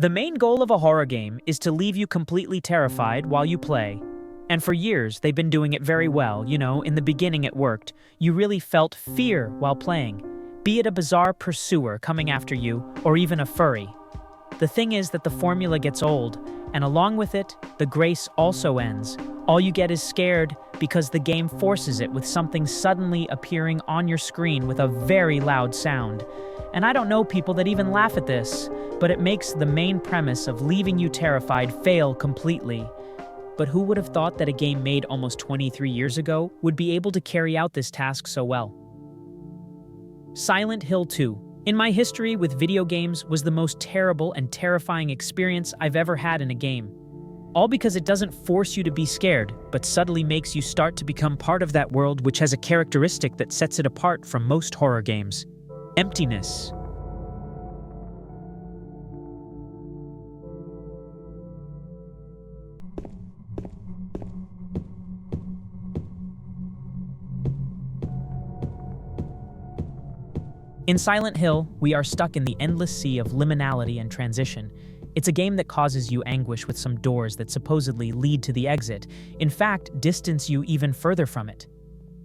The main goal of a horror game is to leave you completely terrified while you play. And for years, they've been doing it very well. In the beginning it worked. You really felt fear while playing, be it a bizarre pursuer coming after you, or even a furry. The thing is that the formula gets old, and along with it, the grace also ends. All you get is scared because the game forces it with something suddenly appearing on your screen with a very loud sound. And I don't know people that even laugh at this, but it makes the main premise of leaving you terrified fail completely. But who would have thought that a game made almost 23 years ago would be able to carry out this task so well? Silent Hill 2. In my history with video games, was the most terrible and terrifying experience I've ever had in a game. All because it doesn't force you to be scared, but subtly makes you start to become part of that world, which has a characteristic that sets it apart from most horror games. Emptiness. In Silent Hill, we are stuck in the endless sea of liminality and transition. It's a game that causes you anguish with some doors that supposedly lead to the exit, in fact, distance you even further from it.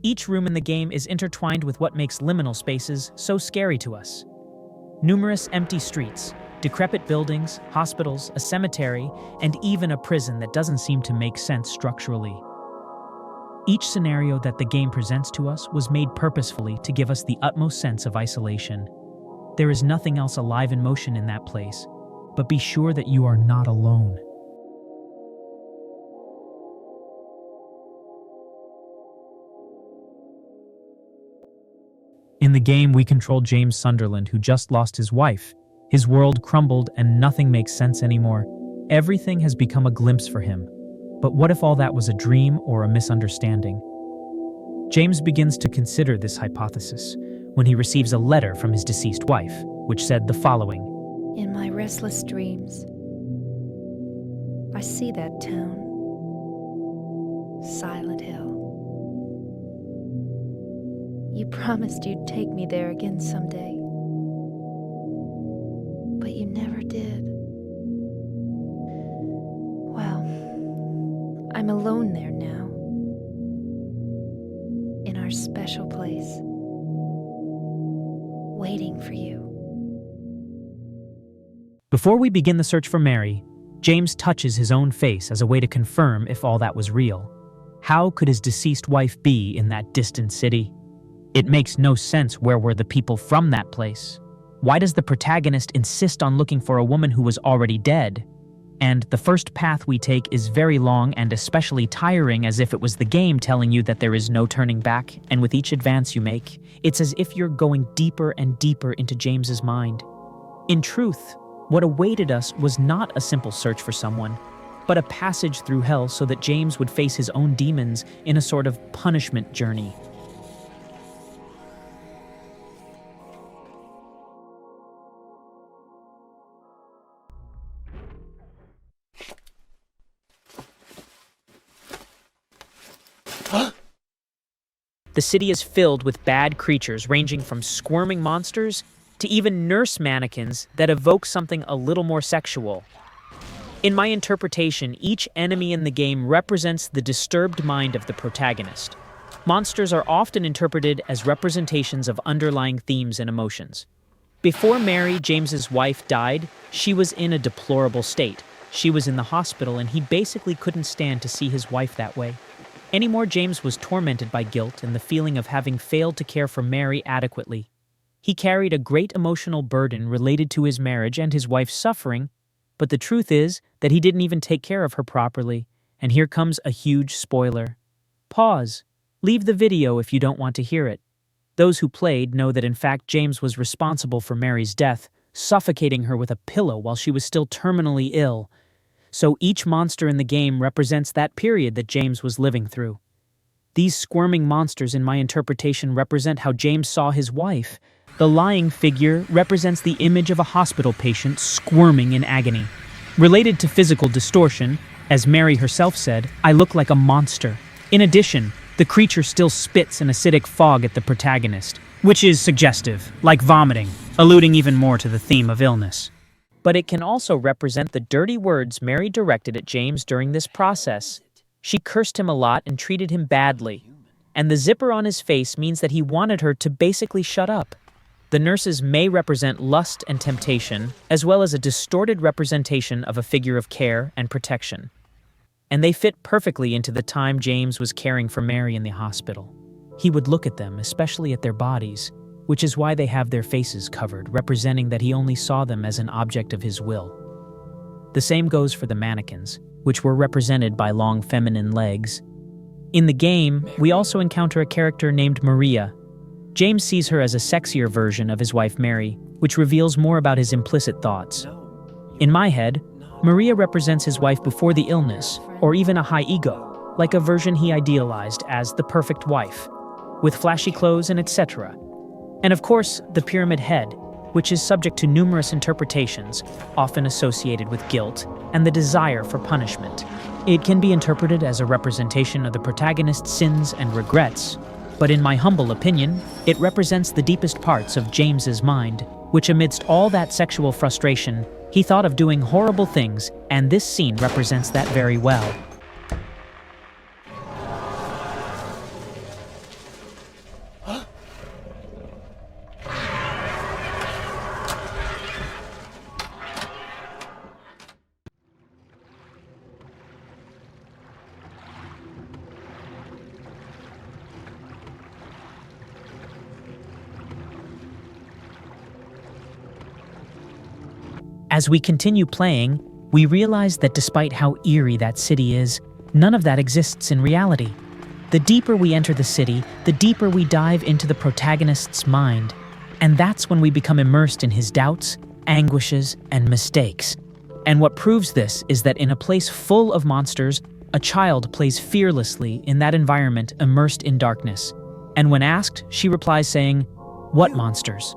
Each room in the game is intertwined with what makes liminal spaces so scary to us. Numerous empty streets, decrepit buildings, hospitals, a cemetery, and even a prison that doesn't seem to make sense structurally. Each scenario that the game presents to us was made purposefully to give us the utmost sense of isolation. There is nothing else alive in motion in that place, but be sure that you are not alone. In the game, we control James Sunderland, who just lost his wife. His world crumbled and nothing makes sense anymore. Everything has become a glimpse for him. But what if all that was a dream or a misunderstanding? James begins to consider this hypothesis when he receives a letter from his deceased wife, which said the following. In my restless dreams, I see that town, Silent Hill. You promised you'd take me there again someday, but you never did. I'm alone there now, in our special place, waiting for you. Before we begin the search for Mary, James touches his own face as a way to confirm if all that was real. How could his deceased wife be in that distant city? It makes no sense. Where were the people from that place? Why does the protagonist insist on looking for a woman who was already dead? And the first path we take is very long and especially tiring, as if it was the game telling you that there is no turning back, and with each advance you make, it's as if you're going deeper and deeper into James's mind. In truth, what awaited us was not a simple search for someone, but a passage through hell so that James would face his own demons in a sort of punishment journey. The city is filled with bad creatures ranging from squirming monsters to even nurse mannequins that evoke something a little more sexual. In my interpretation, each enemy in the game represents the disturbed mind of the protagonist. Monsters are often interpreted as representations of underlying themes and emotions. Before Mary, James's wife, died, she was in a deplorable state. She was in the hospital and he basically couldn't stand to see his wife that way. Anymore, James was tormented by guilt and the feeling of having failed to care for Mary adequately. He carried a great emotional burden related to his marriage and his wife's suffering, but the truth is that he didn't even take care of her properly, and here comes a huge spoiler. Pause. Leave the video if you don't want to hear it. Those who played know that in fact James was responsible for Mary's death, suffocating her with a pillow while she was still terminally ill. So each monster in the game represents that period that James was living through. These squirming monsters in my interpretation represent how James saw his wife. The lying figure represents the image of a hospital patient squirming in agony. Related to physical distortion, as Mary herself said, I look like a monster. In addition, the creature still spits an acidic fog at the protagonist, which is suggestive, like vomiting, alluding even more to the theme of illness. But it can also represent the dirty words Mary directed at James during this process. She cursed him a lot and treated him badly. And the zipper on his face means that he wanted her to basically shut up. The nurses may represent lust and temptation, as well as a distorted representation of a figure of care and protection. And they fit perfectly into the time James was caring for Mary in the hospital. He would look at them, especially at their bodies, which is why they have their faces covered, representing that he only saw them as an object of his will. The same goes for the mannequins, which were represented by long feminine legs. In the game, we also encounter a character named Maria. James sees her as a sexier version of his wife Mary, which reveals more about his implicit thoughts. In my head, Maria represents his wife before the illness, or even a high ego, like a version he idealized as the perfect wife, with flashy clothes and etc. And of course, the pyramid head, which is subject to numerous interpretations, often associated with guilt and the desire for punishment. It can be interpreted as a representation of the protagonist's sins and regrets, but in my humble opinion, it represents the deepest parts of James's mind, which amidst all that sexual frustration, he thought of doing horrible things, and this scene represents that very well. As we continue playing, we realize that despite how eerie that city is, none of that exists in reality. The deeper we enter the city, the deeper we dive into the protagonist's mind, and that's when we become immersed in his doubts, anguishes, and mistakes. And what proves this is that in a place full of monsters, a child plays fearlessly in that environment immersed in darkness. And when asked, she replies saying, "What monsters?"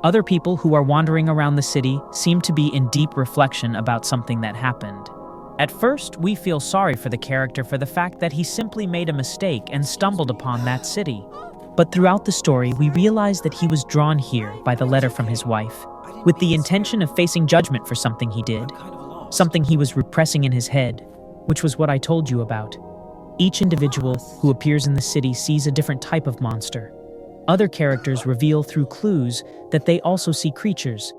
Other people who are wandering around the city seem to be in deep reflection about something that happened. At first, we feel sorry for the character for the fact that he simply made a mistake and stumbled upon that city. But throughout the story, we realize that he was drawn here by the letter from his wife, with the intention of facing judgment for something he did, something he was repressing in his head, which was what I told you about. Each individual who appears in the city sees a different type of monster. Other characters reveal through clues that they also see creatures,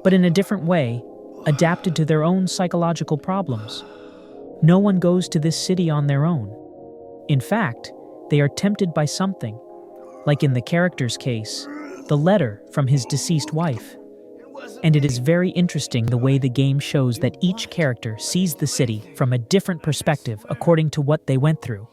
but in a different way, adapted to their own psychological problems. No one goes to this city on their own. In fact, they are tempted by something, like in the character's case, the letter from his deceased wife. And it is very interesting the way the game shows that each character sees the city from a different perspective according to what they went through.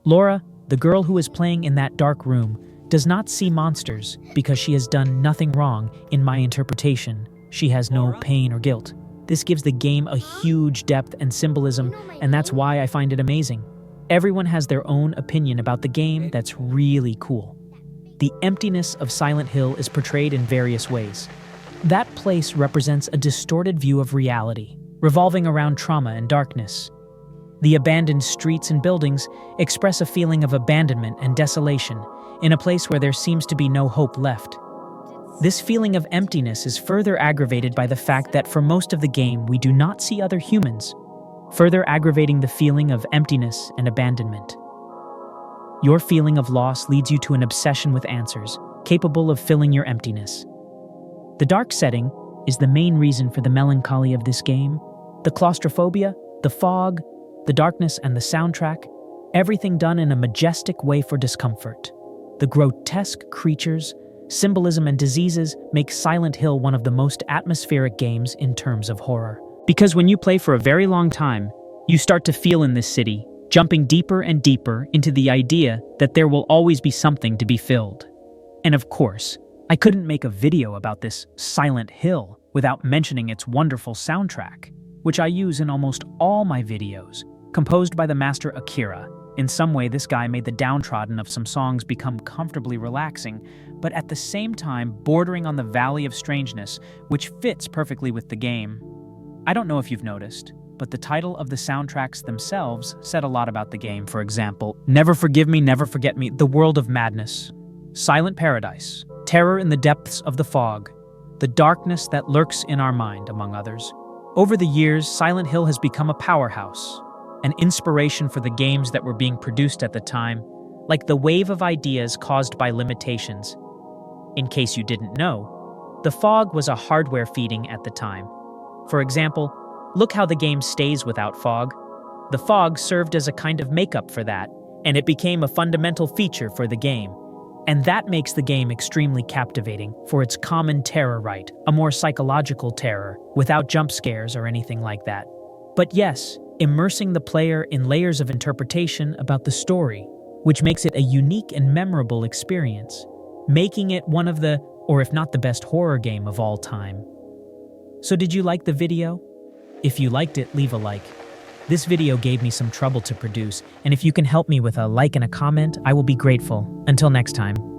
Laura, the girl who is playing in that dark room, does not see monsters because she has done nothing wrong. In my interpretation, she has no pain or guilt. This gives the game a huge depth and symbolism, and that's why I find it amazing. Everyone has their own opinion about the game that's really cool. The emptiness of Silent Hill is portrayed in various ways. That place represents a distorted view of reality, revolving around trauma and darkness. The abandoned streets and buildings express a feeling of abandonment and desolation, in a place where there seems to be no hope left. This feeling of emptiness is further aggravated by the fact that for most of the game we do not see other humans, further aggravating the feeling of emptiness and abandonment. Your feeling of loss leads you to an obsession with answers, capable of filling your emptiness. The dark setting is the main reason for the melancholy of this game. The claustrophobia, the fog, the darkness, and the soundtrack, everything done in a majestic way for discomfort. The grotesque creatures, symbolism, and diseases make Silent Hill one of the most atmospheric games in terms of horror. Because when you play for a very long time, you start to feel in this city, jumping deeper and deeper into the idea that there will always be something to be filled. And of course, I couldn't make a video about this Silent Hill without mentioning its wonderful soundtrack, which I use in almost all my videos, composed by the master Akira. In some way, this guy made the downtrodden of some songs become comfortably relaxing, but at the same time bordering on the Valley of Strangeness, which fits perfectly with the game. I don't know if you've noticed, but the title of the soundtracks themselves said a lot about the game. For example, Never Forgive Me, Never Forget Me, The World of Madness, Silent Paradise, Terror in the Depths of the Fog, the darkness that lurks in our mind, among others. Over the years, Silent Hill has become a powerhouse, an inspiration for the games that were being produced at the time, like the wave of ideas caused by limitations. In case you didn't know, the fog was a hardware feeding at the time. For example, look how the game stays without fog. The fog served as a kind of makeup for that, and it became a fundamental feature for the game. And that makes the game extremely captivating for its common terror, right? A more psychological terror, without jump scares or anything like that. But yes, immersing the player in layers of interpretation about the story, which makes it a unique and memorable experience, making it one of the, or if not the best horror game of all time. So did you like the video? If you liked it, leave a like. This video gave me some trouble to produce, and if you can help me with a like and a comment, I will be grateful. Until next time.